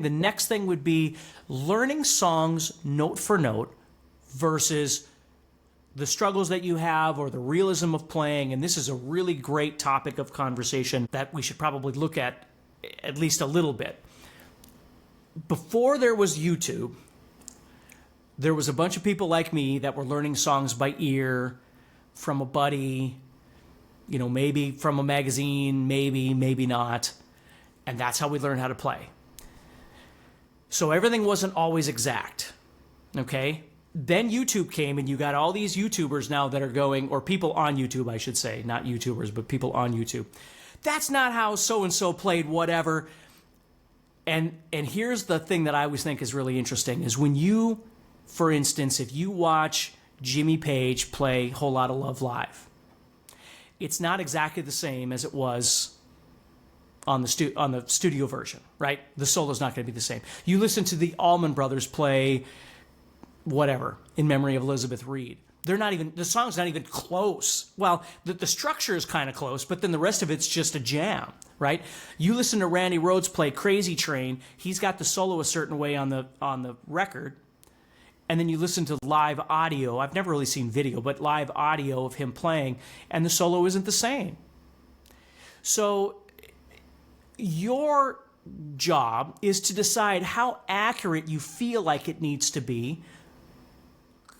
The next thing would be learning songs note for note versus the struggles that you have or the realism of playing. And this is a really great topic of conversation that we should probably look at least a little bit. Before there was YouTube, there was a bunch of people like me that were learning songs by ear from a buddy, maybe from a magazine, maybe not. And that's how we learned how to play. So everything wasn't always exact, okay? Then YouTube came and you got all these YouTubers now that are going, or people on YouTube, I should say, not YouTubers, but people on YouTube. That's not how so-and-so played whatever. And here's the thing that I always think is really interesting is when you, for instance, if you watch Jimmy Page play Whole Lotta Love live, it's not exactly the same as it was on the studio version, right? The solo's not going to be the same. You listen to the Allman Brothers play whatever, In Memory of Elizabeth Reed. The song's not even close. Well, the structure is kind of close, but then the rest of it's just a jam, right? You listen to Randy Rhoads play Crazy Train, he's got the solo a certain way on the record, and then you listen to live audio. I've never really seen video, but live audio of him playing, and the solo isn't the same. So your job is to decide how accurate you feel like it needs to be.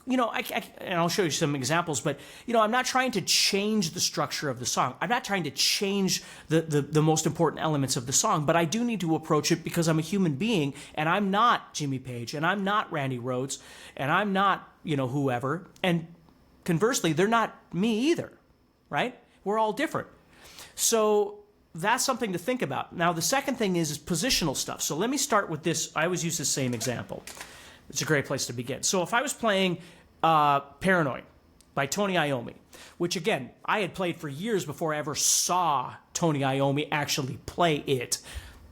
And I'll show you some examples, but, I'm not trying to change the structure of the song. I'm not trying to change the most important elements of the song, but I do need to approach it because I'm a human being, and I'm not Jimmy Page, and I'm not Randy Rhoads, and I'm not, whoever. And conversely, they're not me either, right? We're all different. So that's something to think about. Now, the second thing is positional stuff. So let me start with this. I always use the same example. It's a great place to begin. So if I was playing Paranoid by Tony Iommi, which again, I had played for years before I ever saw Tony Iommi actually play it.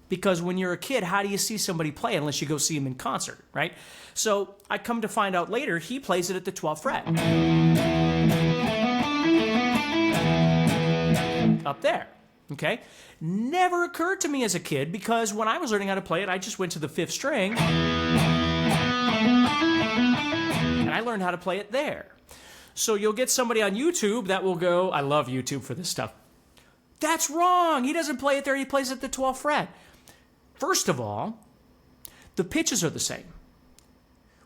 Because when you're a kid, how do you see somebody play unless you go see him in concert, right? So I come to find out later, he plays it at the 12th fret. Up there. Okay? Never occurred to me as a kid because when I was learning how to play it, I just went to the 5th string and I learned how to play it there. So you'll get somebody on YouTube that will go, I love YouTube for this stuff. That's wrong. He doesn't play it there. He plays it at the 12th fret. First of all, the pitches are the same.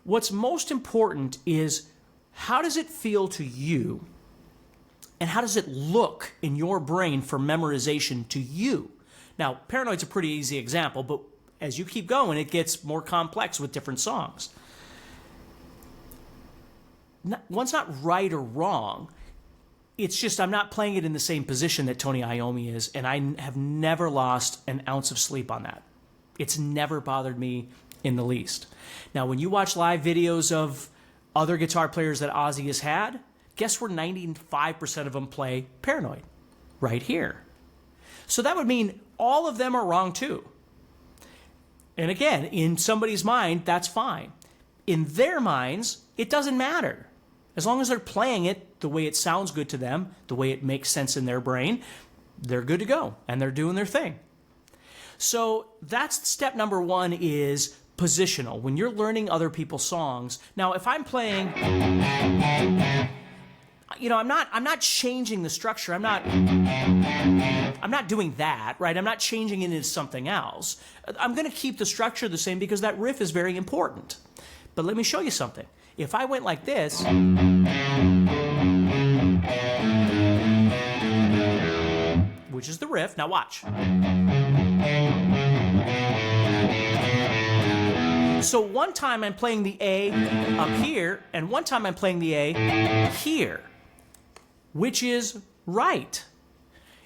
What's most important is how does it feel to you? And how does it look in your brain for memorization to you? Now, Paranoid's a pretty easy example, but as you keep going, it gets more complex with different songs. One's not right or wrong. It's just I'm not playing it in the same position that Tony Iommi is, and I have never lost an ounce of sleep on that. It's never bothered me in the least. Now, when you watch live videos of other guitar players that Ozzy has had, guess where 95% of them play Paranoid? Right here. So that would mean all of them are wrong too. And again, in somebody's mind, that's fine. In their minds, it doesn't matter. As long as they're playing it the way it sounds good to them, the way it makes sense in their brain, they're good to go and they're doing their thing. So that's step number one is positional. When you're learning other people's songs, now if I'm playing, I'm not changing the structure. I'm not doing that, right? I'm not changing it into something else. I'm going to keep the structure the same because that riff is very important. But let me show you something. If I went like this, which is the riff, now watch. So one time I'm playing the A up here, and one time I'm playing the A here. Which is right?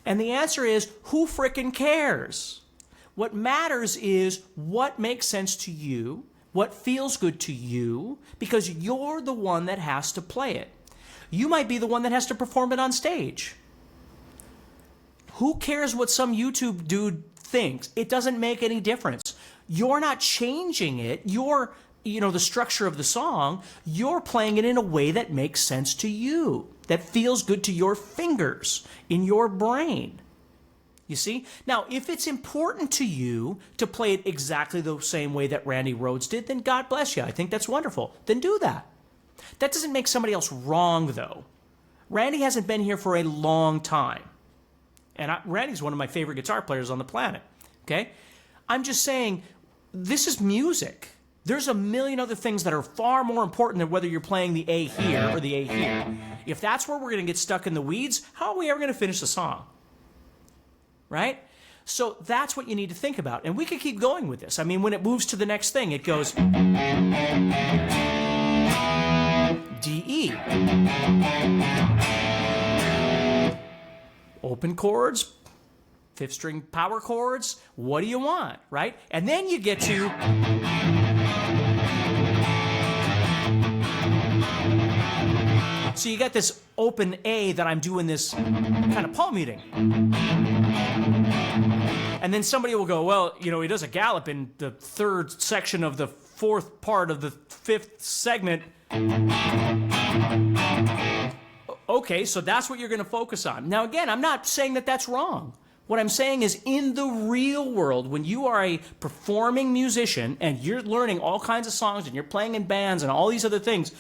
And the answer is, who frickin' cares? What matters is what makes sense to you, what feels good to you, because you're the one that has to play it. You might be the one that has to perform it on stage. Who cares what some YouTube dude thinks? It doesn't make any difference. You're not changing it. You're, the structure of the song, you're playing it in a way that makes sense to you, that feels good to your fingers, in your brain. You see? Now, if it's important to you to play it exactly the same way that Randy Rhoads did, then God bless you. I think that's wonderful. Then do that. That doesn't make somebody else wrong, though. Randy hasn't been here for a long time. And Randy's one of my favorite guitar players on the planet. Okay? I'm just saying, this is music. There's a million other things that are far more important than whether you're playing the A here or the A here. If that's where we're going to get stuck in the weeds, how are we ever going to finish the song? Right? So that's what you need to think about. And we could keep going with this. I mean, when it moves to the next thing, it goes D, E. Open chords, fifth string power chords. What do you want, right? And then you get to so you got this open A that I'm doing this kind of palm muting. And then somebody will go, well, you know, he does a gallop in the third section of the fourth part of the fifth segment. Okay, so that's what you're going to focus on. Now, again, I'm not saying that that's wrong. What I'm saying is in the real world, when you are a performing musician and you're learning all kinds of songs and you're playing in bands and all these other things,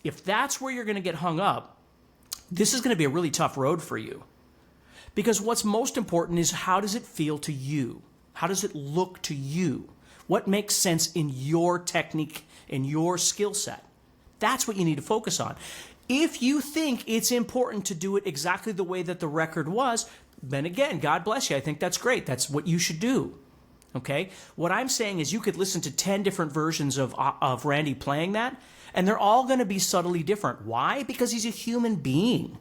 if that's where you're going to get hung up, this is going to be a really tough road for you. Because what's most important is how does it feel to you? How does it look to you? What makes sense in your technique, in your skill set? That's what you need to focus on. If you think it's important to do it exactly the way that the record was, then again, God bless you. I think that's great. That's what you should do. Okay? What I'm saying is you could listen to 10 different versions of Randy playing that, and they're all going to be subtly different. Why? Because he's a human being.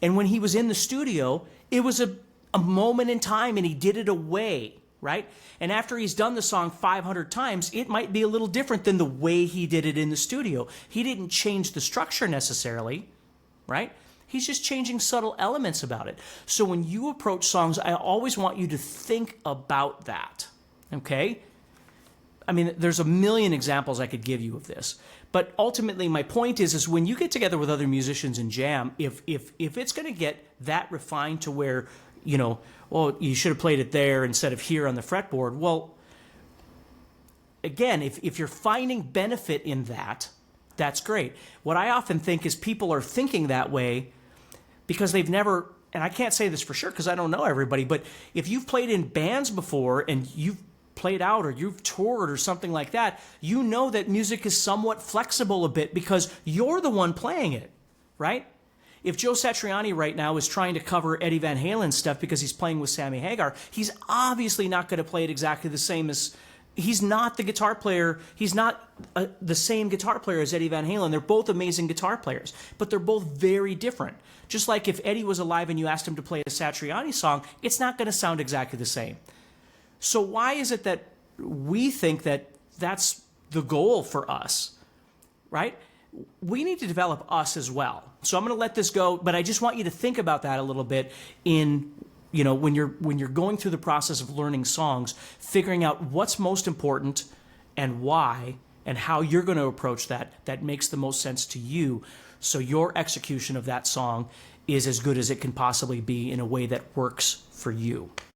And when he was in the studio, it was a moment in time, and he did it away, right? And after he's done the song 500 times, it might be a little different than the way he did it in the studio. He didn't change the structure necessarily, right? He's just changing subtle elements about it. So when you approach songs, I always want you to think about that, okay? I mean, there's a million examples I could give you of this. But ultimately, my point is when you get together with other musicians and jam, if it's going to get that refined to where, you know, well, you should have played it there instead of here on the fretboard, well, again, if you're finding benefit in that, that's great. What I often think is people are thinking that way because they've never, and I can't say this for sure because I don't know everybody, but if you've played in bands before and you've played out or you've toured or something like that, you know that music is somewhat flexible a bit because you're the one playing it, right? If Joe Satriani right now is trying to cover Eddie Van Halen stuff because he's playing with Sammy Hagar, he's obviously not going to play it exactly the same as, he's not the guitar player, he's not the same guitar player as Eddie Van Halen. They're both amazing guitar players, but they're both very different. Just like if Eddie was alive and you asked him to play a Satriani song, it's not going to sound exactly the same. So why is it that we think that that's the goal for us, right? We need to develop us as well. So I'm going to let this go, but I just want you to think about that a little bit in, you know, when you're going through the process of learning songs, figuring out what's most important and why and how you're going to approach that makes the most sense to you. So your execution of that song is as good as it can possibly be in a way that works for you.